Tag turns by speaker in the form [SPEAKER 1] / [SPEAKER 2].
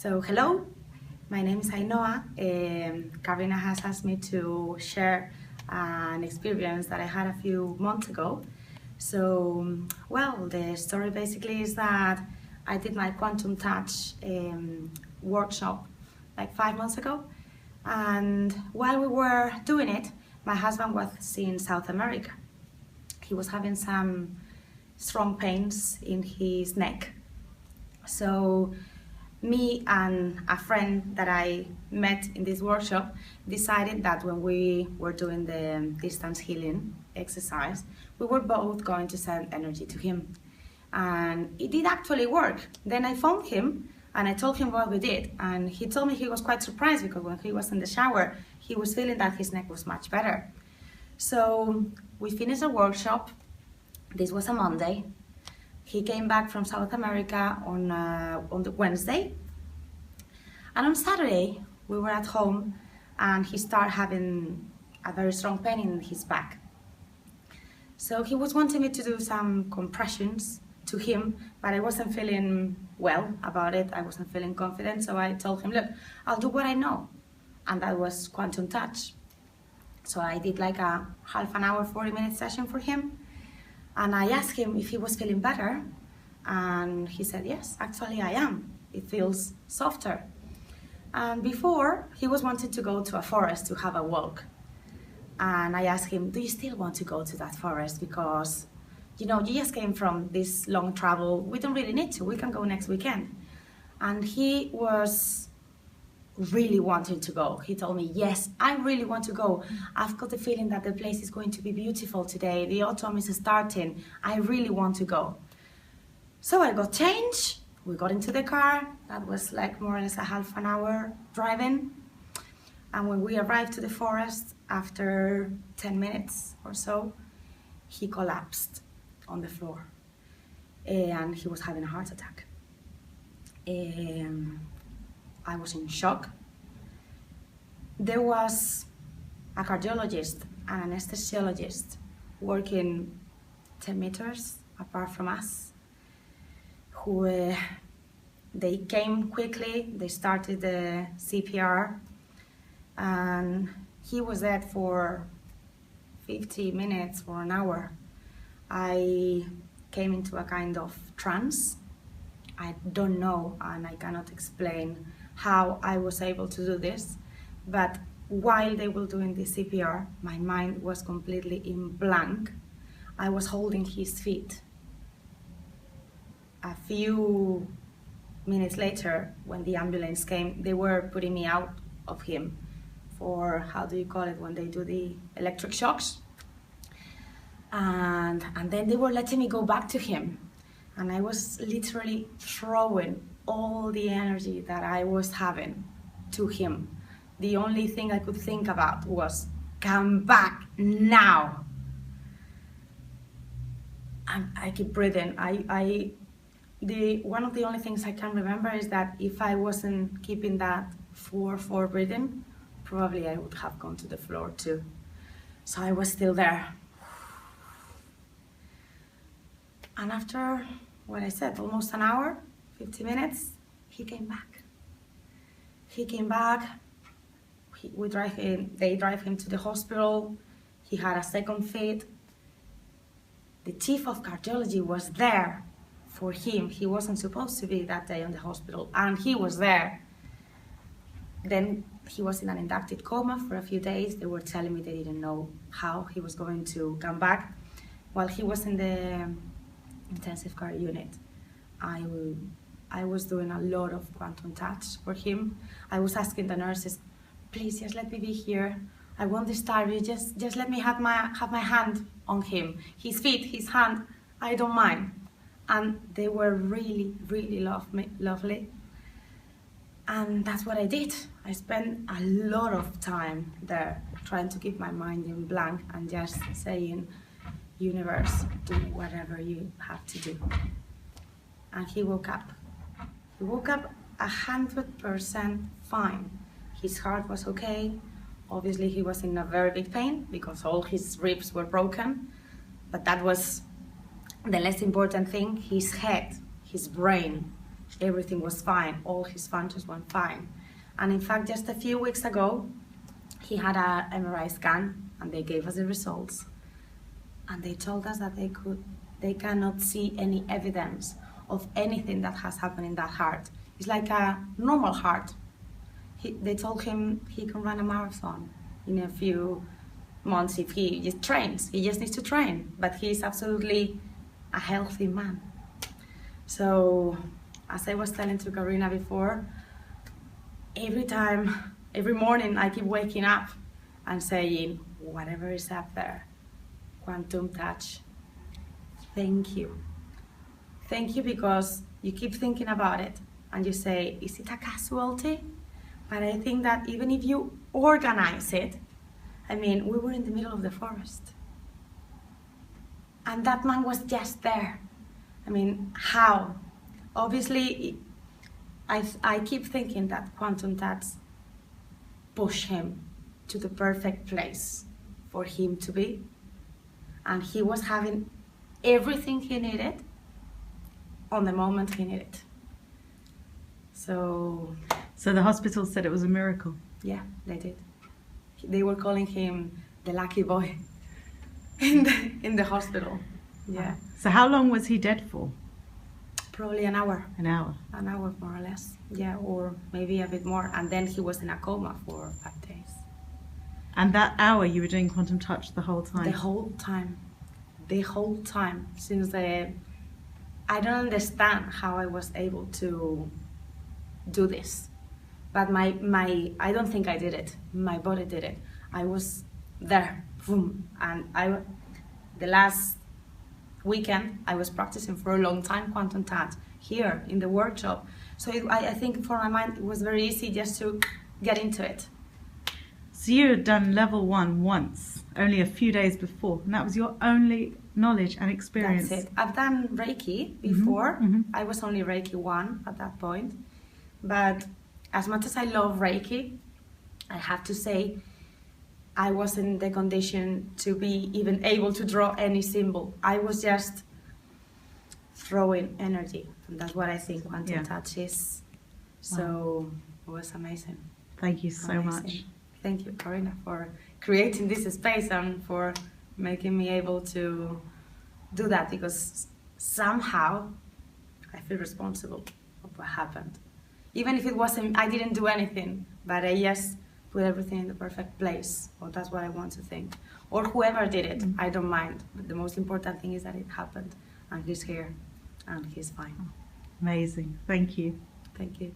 [SPEAKER 1] So hello, my name is Ainhoa. Karina has asked me to share an experience that I had a few months ago. So, well, the story basically is that I did my quantum touch workshop like 5 months ago. And while we were doing it, my husband was in South America. He was having some strong pains in his neck. So me and a friend that I met in this workshop decided that when we were doing the distance healing exercise, we were both going to send energy to him. And it did actually work. Then I phoned him and I told him what we did. And he told me he was quite surprised because when he was in the shower, he was feeling that his neck was much better. So we finished the workshop. This was a Monday. He came back from South America on the Wednesday. And on Saturday, we were at home and he started having a very strong pain in his back. So he was wanting me to do some compressions to him, but I wasn't feeling well about it. I wasn't feeling confident. So I told him, look, I'll do what I know. And that was quantum touch. So I did like a half an hour, 40-minute session for him. And I asked him if he was feeling better, and he said, yes, actually I am. It feels softer. And before, he was wanting to go to a forest to have a walk. And I asked him, do you still want to go to that forest? Because, you know, you just came from this long travel. We don't really need to. We can go next weekend. And he was really wanting to go. He told me, yes, I really want to go. I've got the feeling that the place is going to be beautiful today. The autumn is starting. I really want to go. So I got changed. We got into the car. That was like more or less a half an hour driving. And when we arrived to the forest, after 10 minutes or so, he collapsed on the floor. And he was having a heart attack. I was in shock. There was a cardiologist and an anesthesiologist working 10 meters apart from us, who they came quickly. They started the CPR, and he was there for 50 minutes or an hour. I came into a kind of trance. I don't know, and I cannot explain how I was able to do this, but while they were doing the CPR, my mind was completely in blank. I was holding his feet. A few minutes later, when the ambulance came, they were putting me out of him for, how do you call it, when they do the electric shocks? And then they were letting me go back to him. And I was literally throwing all the energy that I was having to him. The only thing I could think about was, come back now. And I keep breathing. One of the only things I can remember is that if I wasn't keeping that 4-4 breathing, probably I would have gone to the floor too. So I was still there. And after what I said, almost an hour, 50 minutes, he came back. He came back, they drive him to the hospital. He had a second fit. The chief of cardiology was there for him. He wasn't supposed to be that day in the hospital, and he was there. Then he was in an inducted coma for a few days. They were telling me they didn't know how he was going to come back. While he was in the intensive care unit, I was doing a lot of quantum touch for him. I was asking the nurses, please just let me be here. I won't disturb you. Just let me have my hand on him, his feet, his hand. I don't mind. And they were really, really lovely. And that's what I did. I spent a lot of time there trying to keep my mind in blank and just saying, universe, do whatever you have to do. And he woke up. He woke up 100% fine. His heart was okay. Obviously he was in a very big pain because all his ribs were broken, but that was the less important thing. His head, his brain everything was fine. All his functions went fine. And in fact, just a few weeks ago, he had a MRI scan, and they gave us the results. And they told us that they cannot see any evidence of anything that has happened in that heart. It's like a normal heart. They told him he can run a marathon in a few months if he just trains. He just needs to train, but he's absolutely a healthy man. So, as I was telling to Karina before, every morning I keep waking up and saying, whatever is up there, quantum touch, thank you. Thank you, because you keep thinking about it and you say, is it a casualty? But I think that even if you organize it, I mean, we were in the middle of the forest. And that man was just there. I mean, how? Obviously, I keep thinking that quantum touch pushed him to the perfect place for him to be. And he was having everything he needed on the moment he needed. So
[SPEAKER 2] the hospital said it was a miracle?
[SPEAKER 1] Yeah, they did. They were calling him the lucky boy in the hospital. Yeah.
[SPEAKER 2] So how long was he dead for?
[SPEAKER 1] Probably an hour.
[SPEAKER 2] An hour?
[SPEAKER 1] An hour, more or less. Yeah, or maybe a bit more. And then he was in a coma for 5 days.
[SPEAKER 2] And that hour you were doing quantum touch the whole time?
[SPEAKER 1] The whole time. The whole time. Since I don't understand how I was able to do this. But I don't think I did it. My body did it. I was there, boom. And the last weekend, I was practicing for a long time quantum touch here in the workshop. So I think for my mind, it was very easy just to get into it.
[SPEAKER 2] So you had done level 1 once, only a few days before, and that was your only knowledge and experience.
[SPEAKER 1] That's it. I've done Reiki before. I was only Reiki 1 at that point. But as much as I love Reiki, I have to say, I wasn't in the condition to be even able to draw any symbol. I was just throwing energy. And that's what I think quantum touch is. So it was amazing.
[SPEAKER 2] Thank you so much.
[SPEAKER 1] Thank you, Karina, for creating this space and for making me able to do that, because somehow I feel responsible for what happened. Even if it wasn't, I didn't do anything, but I just put everything in the perfect place. Or that's what I want to think. Or whoever did it, I don't mind. But the most important thing is that it happened, and he's here, and he's fine.
[SPEAKER 2] Amazing. Thank you.
[SPEAKER 1] Thank you.